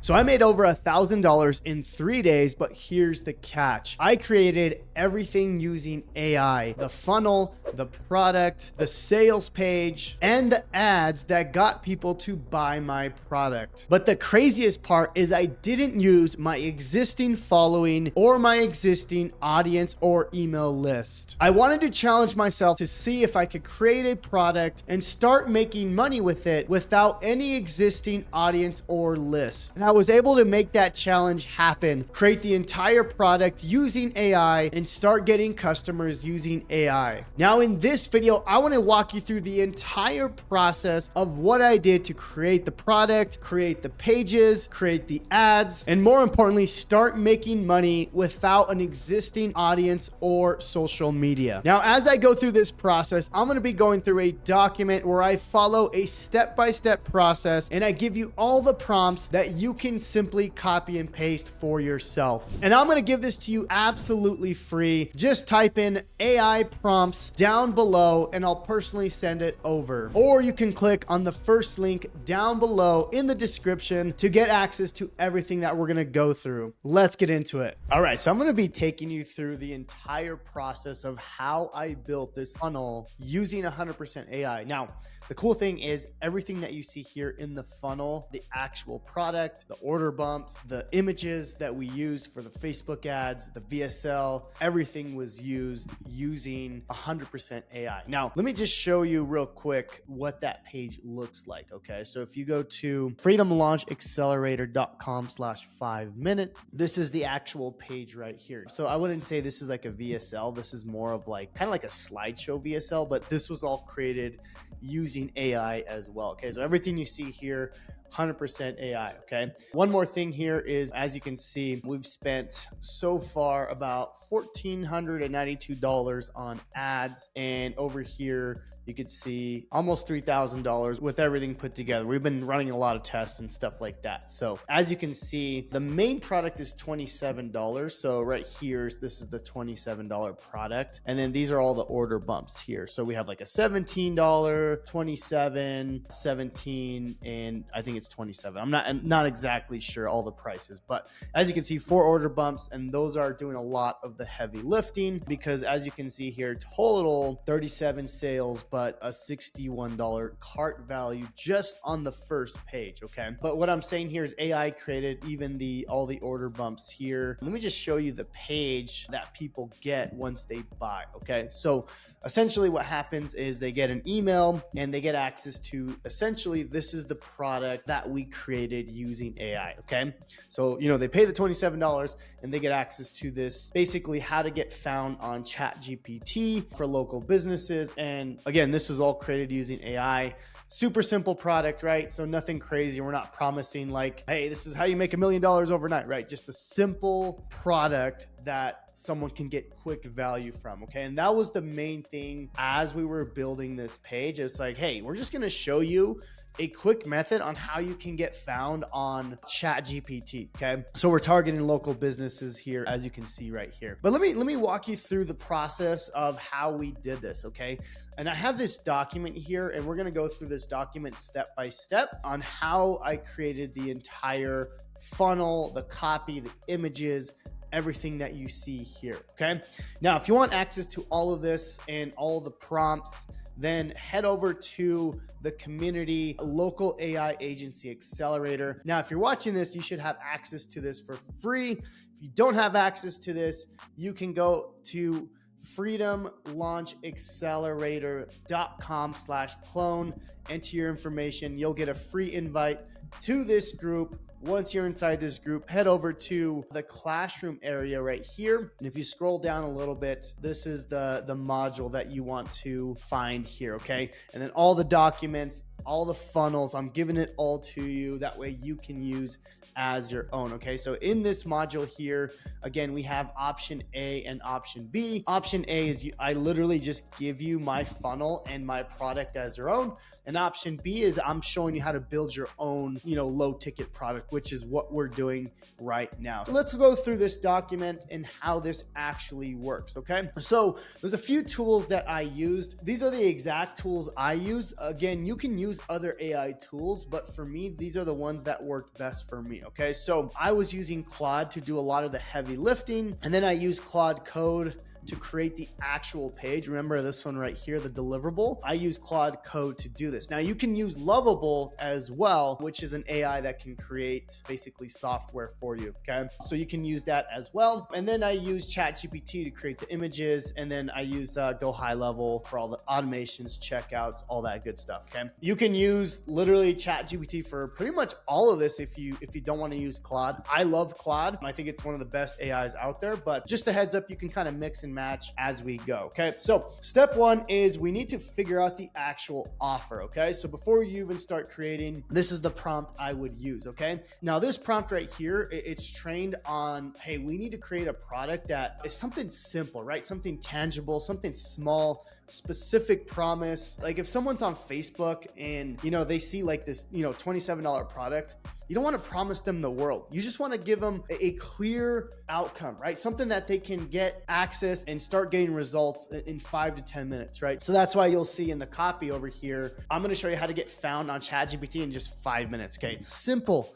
So I made over $1,000 in 3 days, but here's the catch. I created everything using AI, the funnel, the product, the sales page, and the ads that got people to buy my product. But the craziest part is I didn't use my existing following or my existing audience or email list. I wanted to challenge myself to see if I could create a product and start making money with it without any existing audience or list. And I was able to make that challenge happen, create the entire product using AI and start getting customers using AI. Now in this video, I want to walk you through the entire process of what I did to create the product, create the pages, create the ads, and more importantly, start making money without an existing audience or social media. Now, as I go through this process, I'm going to be going through a document where I follow a step-by-step process and I give you all the prompts that you can simply copy and paste for yourself. And I'm going to give this to you absolutely free. Just type in AI prompts down below and I'll personally send it over. Or you can click on the first link down below in the description to get access to everything that we're going to go through. Let's get into it. All right, so I'm going to be taking you through the entire process of how I built this funnel using 100% AI. Now, the cool thing is everything that you see here in the funnel, the actual product, the order bumps, the images that we use for the Facebook ads, the VSL, everything was used using 100% AI. Now, let me just show you real quick what that page looks like. Okay, so if you go to freedomlaunchaccelerator.com/5minute, this is the actual page right here. So I wouldn't say this is like a VSL. This is more of like kind of like a slideshow VSL, but this was all created using AI as well. Okay, so everything you see here, 100% AI. Okay, one more thing here is, as you can see, we've spent so far about $1,492 on ads, and over here you could see almost $3,000 with everything put together. We've been running a lot of tests and stuff like that. So as you can see, the main product is $27. So right here, this is the $27 product. And then these are all the order bumps here. So we have like a $17, $27, $17, and I think it's $27. I'm not exactly sure all the prices, but as you can see, 4 order bumps, and those are doing a lot of the heavy lifting because as you can see here, total 37 sales, but a $61 cart value just on the first page. Okay, but what I'm saying here is AI created even all the order bumps here. Let me just show you the page that people get once they buy. Okay, so essentially what happens is they get an email and they get access to, essentially this is the product that we created using AI. Okay, so they pay the $27 and they get access to this, basically how to get found on ChatGPT for local businesses. And again, this was all created using AI. Super simple product, right? So nothing crazy. We're not promising like, hey, this is how you make $1 million overnight, right? Just a simple product that someone can get quick value from. Okay, and that was the main thing as we were building this page. It's like, hey, we're just going to show you a quick method on how you can get found on ChatGPT. Okay, so we're targeting local businesses here, as you can see right here. But let me walk you through the process of how we did this. Okay, and I have this document here, and we're going to go through this document step by step on how I created the entire funnel, the copy, the images, everything that you see here. Okay, now if you want access to all of this and all the prompts, then head over to the community local AI agency accelerator. Now, if you're watching this, you should have access to this for free. If you don't have access to this, you can go to freedomlaunchaccelerator.com/clone, enter your information. You'll get a free invite to this group. Once you're inside this group, head over to the classroom area right here. And if you scroll down a little bit, this is the module that you want to find here, okay? And then all the documents, all the funnels, I'm giving it all to you. That way you can use as your own, okay? So in this module here, again, we have option A and option B. Option A is I literally just give you my funnel and my product as your own. And option B is I'm showing you how to build your own, low ticket product, which is what we're doing right now. So let's go through this document and how this actually works, okay? So there's a few tools that I used. These are the exact tools I used. Again, you can use other AI tools, but for me, these are the ones that worked best for me, okay? So I was using Claude to do a lot of the heavy lifting, and then I used Claude Code to create the actual page. Remember this one right here, the deliverable? I use Claude Code to do this. Now you can use Lovable as well, which is an AI that can create basically software for you, okay? So you can use that as well. And then I use ChatGPT to create the images. And then I use GoHighLevel for all the automations, checkouts, all that good stuff, okay? You can use literally ChatGPT for pretty much all of this if you don't want to use Claude. I love Claude. I think it's one of the best AIs out there, but just a heads up, you can kind of mix and match as we go. Okay. So step one is we need to figure out the actual offer. Okay. So before you even start creating, this is the prompt I would use. Okay. Now this prompt right here, it's trained on, hey, we need to create a product that is something simple, right? Something tangible, something small, specific promise. Like if someone's on Facebook and, they see like this, $27 product, you don't want to promise them the world. You just want to give them a clear outcome, right? Something that they can get access and start getting results in 5 to 10 minutes, right? So that's why you'll see in the copy over here, I'm going to show you how to get found on ChatGPT in just 5 minutes. Okay. It's simple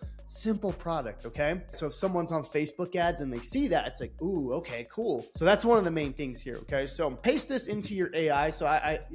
product. Okay. So if someone's on Facebook ads and they see that, it's like, ooh, okay, cool. So that's one of the main things here. Okay. So paste this into your AI. So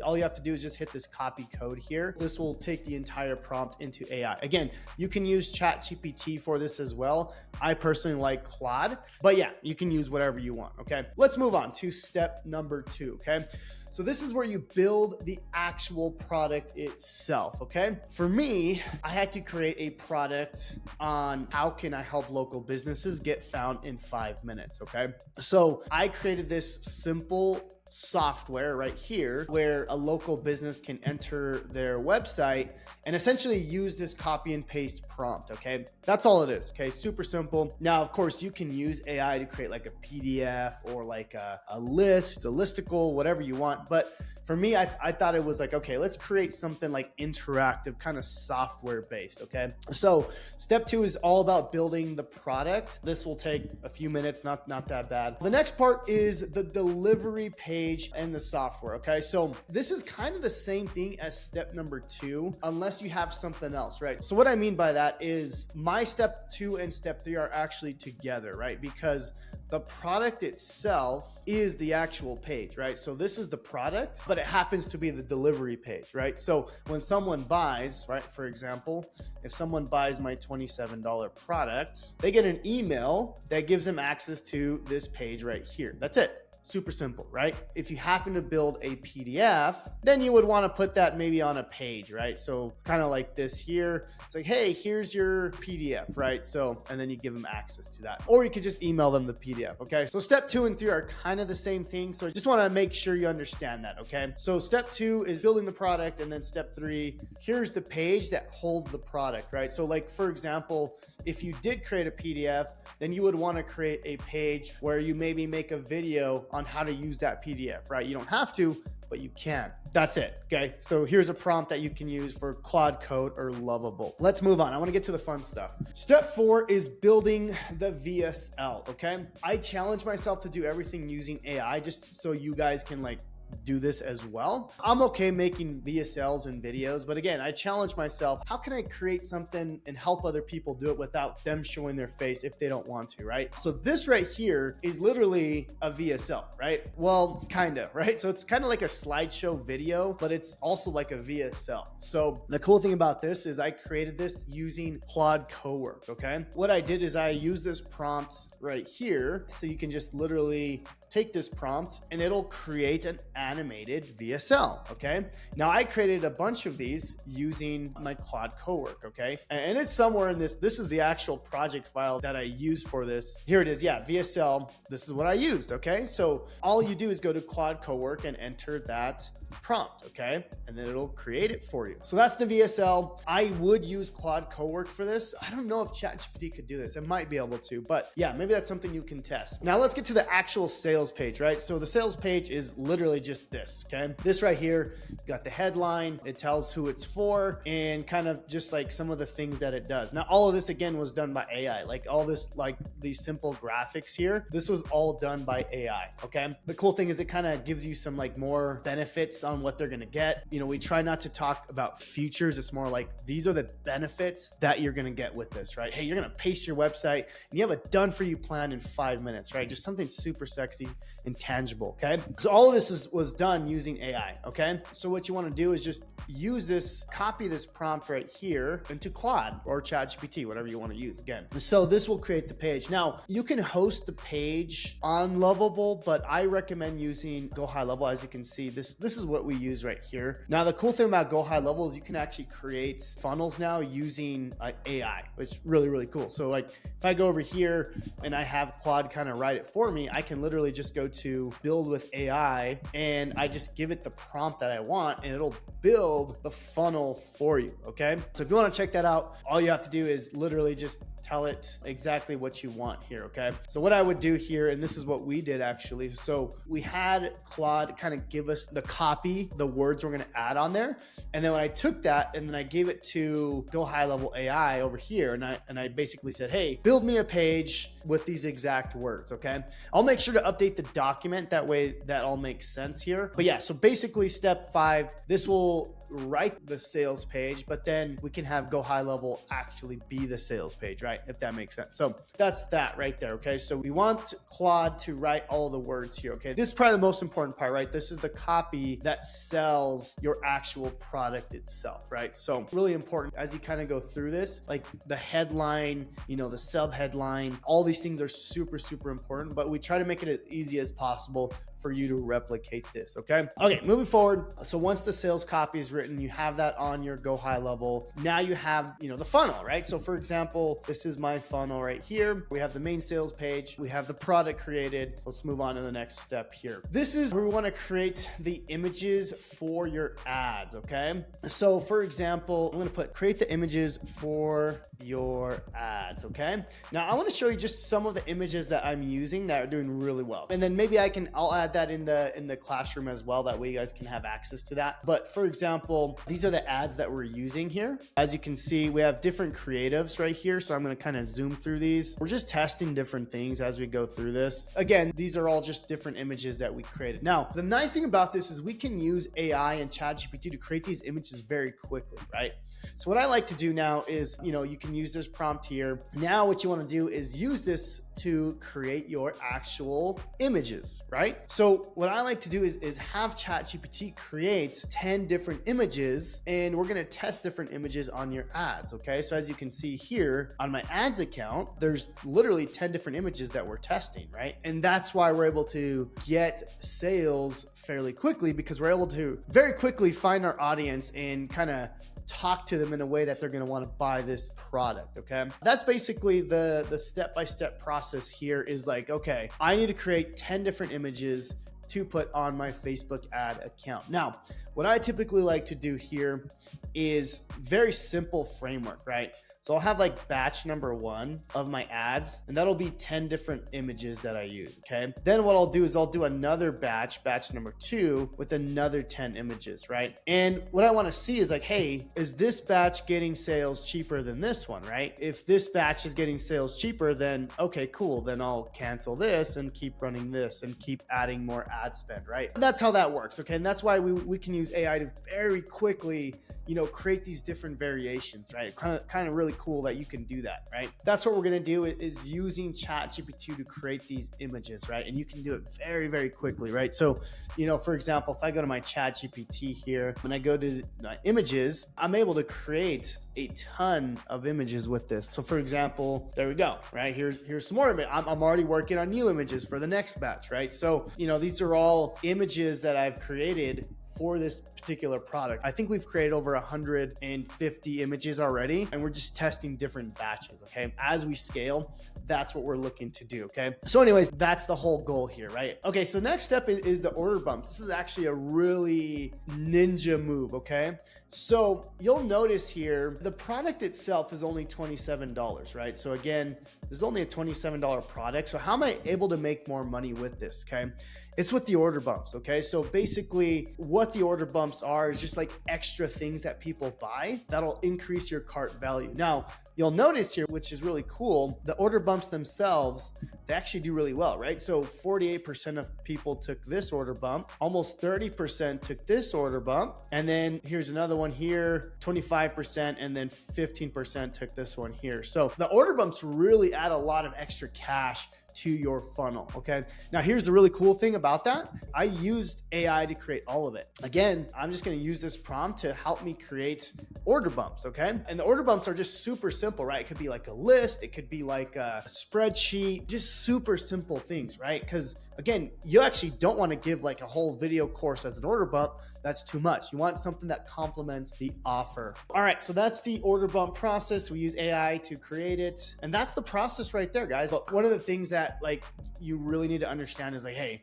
all you have to do is just hit this copy code here. This will take the entire prompt into AI. Again, you can use ChatGPT for this as well. I personally like Claude, but yeah, you can use whatever you want. Okay. Let's move on to step number 2. Okay. So this is where you build the actual product itself, okay? For me, I had to create a product on how can I help local businesses get found in 5 minutes, okay? So I created this simple software right here where a local business can enter their website and essentially use this copy and paste prompt, okay? That's all it is, okay? Super simple. Now, of course, you can use AI to create like a PDF or like a list, a listicle, whatever you want. But for me, I thought it was like, okay, let's create something like interactive, kind of software based, okay? So step 2 is all about building the product. This will take a few minutes, not that bad. The next part is the delivery page and the software, okay? So this is kind of the same thing as step number 2, unless you have something else, right? So what I mean by that is my step 2 and step 3 are actually together, right? Because the product itself is the actual page, right? So this is the product, but it happens to be the delivery page, right? So when someone buys, right, for example, if someone buys my $27 product, they get an email that gives them access to this page right here. That's it. Super simple, right? If you happen to build a PDF, then you would want to put that maybe on a page, right? So kind of like this here. It's like, hey, here's your PDF, right? So, and then you give them access to that. Or you could just email them the PDF, okay? So step 2 and 3 are kind of the same thing. So I just want to make sure you understand that, okay? So step 2 is building the product. And then step 3, here's the page that holds the product, right? So like, for example, if you did create a PDF, then you would want to create a page where you maybe make a video on how to use that PDF, right? You don't have to, but you can. That's it, okay? So here's a prompt that you can use for Claude Code or Lovable. Let's move on. I want to get to the fun stuff. Step 4 is building the VSL, okay? I challenge myself to do everything using AI just so you guys can like do this as well. I'm okay making VSLs and videos, but again, I challenge myself. How can I create something and help other people do it without them showing their face if they don't want to, right? So this right here is literally a VSL, right? Well, kind of, right? So it's kind of like a slideshow video, but it's also like a VSL. So the cool thing about this is I created this using Claude Cowork, okay? What I did is I used this prompt right here. So you can just literally take this prompt and it'll create an animated VSL, okay? Now I created a bunch of these using my Claude Cowork, okay? And it's somewhere in this is the actual project file that I used for this. Here it is, yeah, VSL, this is what I used, okay? So all you do is go to Claude Cowork and enter that prompt, okay? And then it'll create it for you. So that's the VSL. I would use Claude Cowork for this. I don't know if ChatGPT could do this. It might be able to, but yeah, maybe that's something you can test. Now let's get to the actual sales page, right? So the sales page is literally just this, okay? This right here, got the headline, it tells who it's for, and kind of just like some of the things that it does. Now, all of this again was done by AI. Like all this, like these simple graphics here, this was all done by AI, okay? The cool thing is it kind of gives you some like more benefits on what they're gonna get. You know, we try not to talk about features. It's more like these are the benefits that you're gonna get with this, right? Hey, you're gonna paste your website and you have a done for you plan in 5 minutes, right? Just something super sexy and tangible, okay? So all of this was done using AI, okay? So what you wanna do is just use this, copy this prompt right here into Claude or ChatGPT, whatever you wanna use again. So this will create the page. Now, you can host the page on Lovable, but I recommend using GoHighLevel. As you can see, this is what we use right here. Now, the cool thing about GoHighLevel is you can actually create funnels now using AI, which is really, really cool. So like if I go over here and I have Claude kind of write it for me, I can literally just go to build with AI and I just give it the prompt that I want and it'll build the funnel for you, okay? So if you want to check that out, all you have to do is literally just tell it exactly what you want here, okay? So what I would do here, and this is what we did actually. So we had Claude kind of give us the copy, the words we're gonna add on there. And then when I took that and then I gave it to GoHighLevel AI over here, and I basically said, hey, build me a page with these exact words, okay? I'll make sure to update the document, that way that all makes sense here. But yeah, so basically step 5, this will write the sales page, but then we can have GoHighLevel actually be the sales page, right? If that makes sense. So that's that right there, okay? So we want Claude to write all the words here, okay? This is probably the most important part, right? This is the copy that sells your actual product itself, right? So really important as you kind of go through this, like the headline, you know, the sub headline, all these things are super, super important, but we try to make it as easy as possible for you to replicate this, okay? Okay, moving forward. So once the sales copy is written, you have that on your GoHighLevel. Now you have, you know, the funnel, right? So for example, this is my funnel right here. We have the main sales page. We have the product created. Let's move on to the next step here. This is where we want to create the images for your ads, okay? So for example, I'm going to put create the images for your ads, okay? Now I want to show you just some of the images that I'm using that are doing really well. And then maybe I'll add that in the classroom as well. That way you guys can have access to that. But for example, these are the ads that we're using here. As you can see, we have different creatives right here. So I'm going to kind of zoom through these. We're just testing different things as we go through this. Again, these are all just different images that we created. Now, the nice thing about this is we can use AI and ChatGPT to create these images very quickly, right? So what I like to do now is, you know, you can use this prompt here. Now what you want to do is use this to create your actual images, right? So what I like to do is have ChatGPT create 10 different images, and we're going to test different images on your ads, okay? So as you can see here on my ads account, there's literally 10 different images that we're testing, right? And that's why we're able to get sales fairly quickly, because we're able to very quickly find our audience and kind of talk to them in a way that they're going to want to buy this product, okay? That's basically the step-by-step process here is like, okay, I need to create 10 different images to put on my Facebook ad account. Now, what I typically like to do here is very simple framework, right? So I'll have like batch number 1 of my ads, and that'll be 10 different images that I use, okay? Then what I'll do is I'll do another batch number 2 with another 10 images, right? And what I want to see is like, hey, is this batch getting sales cheaper than this one, right? If this batch is getting sales cheaper, then okay, cool. Then I'll cancel this and keep running this and keep adding more ad spend, right? That's how that works, okay? And that's why we can use AI to very quickly, you know, create these different variations, right? Kind of really cool that you can do that, right? That's what we're going to do is using ChatGPT to create these images, right? And you can do it very, very quickly, right? So, you know, for example, if I go to my ChatGPT here, when I go to images, I'm able to create a ton of images with this. So for example, there we go, right? Here's some more of it. I'm already working on new images for the next batch, right? So, you know, these are all images that I've created for this particular product. I think we've created over 150 images already, and we're just testing different batches, okay? As we scale, that's what we're looking to do, okay? So anyways, that's the whole goal here, right? Okay, so the next step is the order bumps. This is actually a really ninja move, okay? So you'll notice here, the product itself is only $27, right? So again, this is only a $27 product. So how am I able to make more money with this, okay? It's with the order bumps, okay? So basically what the order bumps are is just like extra things that people buy that'll increase your cart value. Now, you'll notice here, which is really cool, the order bumps themselves, they actually do really well, right? So 48% of people took this order bump, almost 30% took this order bump, and then here's another one here, 25%, and then 15% took this one here. So the order bumps really add a lot of extra cash to your funnel, okay? Now, here's the really cool thing about that. I used AI to create all of it. Again, I'm just gonna use this prompt to help me create order bumps, okay? And the order bumps are just super simple, right? It could be like a list, it could be like a spreadsheet, just super simple things, right? Because again, you actually don't wanna give like a whole video course as an order bump. That's too much. You want something that complements the offer. All right, so that's the order bump process. We use AI to create it. And that's the process right there, guys. But one of the things that like you really need to understand is like, hey,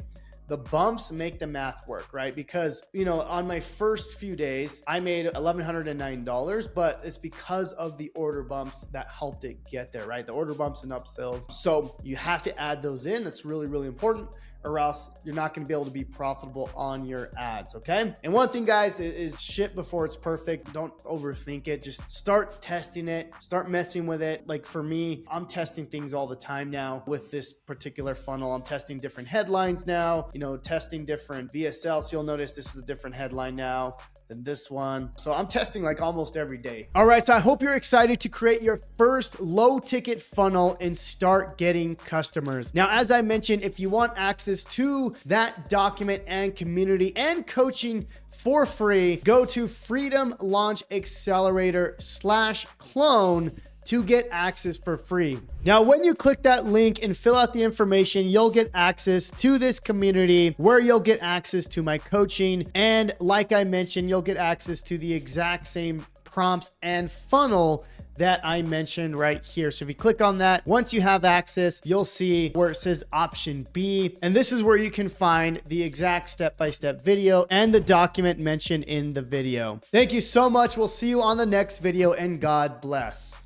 the bumps make the math work, right? Because, you know, on my first few days, I made $1,109, but it's because of the order bumps that helped it get there, right? The order bumps and upsells. So you have to add those in. That's really, really important, or else you're not going to be able to be profitable on your ads, okay? And one thing, guys, is shit before it's perfect. Don't overthink it. Just start testing it, start messing with it. Like for me, I'm testing things all the time now with this particular funnel. I'm testing different headlines now, you know, testing different VSLs. So you'll notice this is a different headline now than this one. So I'm testing like almost every day. All right, so I hope you're excited to create your first low ticket funnel and start getting customers. Now, as I mentioned, if you want access to that document and community and coaching for free, go to freedomlaunchaccelerator.com/clone to get access for free. Now, when you click that link and fill out the information, you'll get access to this community where you'll get access to my coaching. And like I mentioned, you'll get access to the exact same prompts and funnel that I mentioned right here. So if you click on that, once you have access, you'll see where it says option B. And this is where you can find the exact step-by-step video and the document mentioned in the video. Thank you so much. We'll see you on the next video, and God bless.